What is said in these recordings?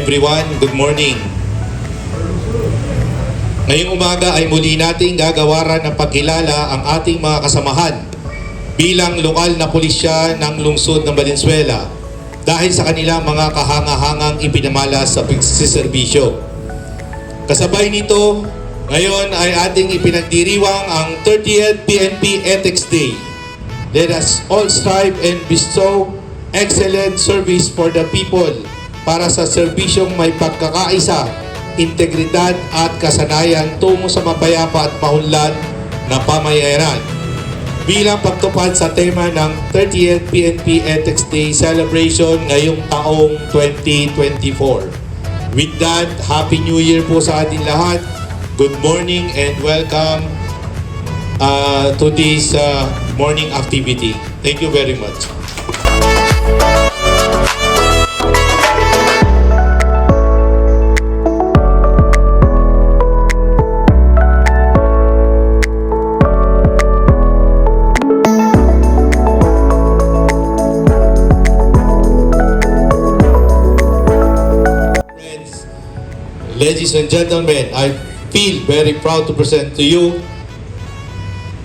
everyone. Good morning. Ngayong umaga ay muli nating gagawaran ng pagkilala ang ating mga kasamahan bilang lokal na pulisya ng lungsod ng Valenzuela dahil sa kanilang mga kahanga-hangang ipinamala sa pagsiservisyo. Kasabay nito, ngayon ay ating ipinagdiriwang ang 30th PNP Ethics Day. Let us all strive and bestow excellent service for the people para sa serbisyong may pagkakaisa, integridad at kasanayan tungo sa mapayapa at maunlad na pamayaran. Bilang pagtupad sa tema ng 30th PNP Ethics Day celebration ngayong taong 2024. With that, Happy New Year po sa ating lahat. Good morning and welcome to this morning activity. Thank you very much. Ladies and gentlemen, I feel very proud to present to you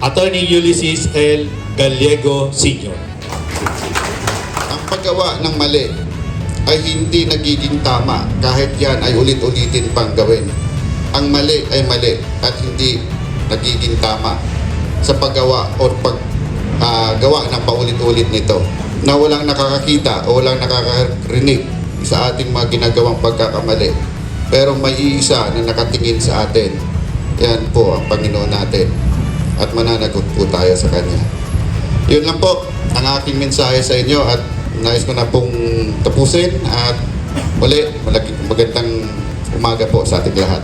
Attorney Ulysses L. Gallego Sr. Ang paggawa ng mali ay hindi nagiging tama kahit yan ay ulit-ulitin pang gawin. Ang mali ay mali at hindi nagiging tama sa paggawa o paggawa ng paulit-ulit nito na walang nakakakita o walang nakakarinig sa ating mga ginagawang pagkakamali. Pero may iisa na nakatingin sa atin. Yan po ang Panginoon natin. At mananagot po tayo sa Kanya. Yun lang po ang aking mensahe sa inyo at nais ko na pong tapusin at muli magandang umaga po sa ating lahat.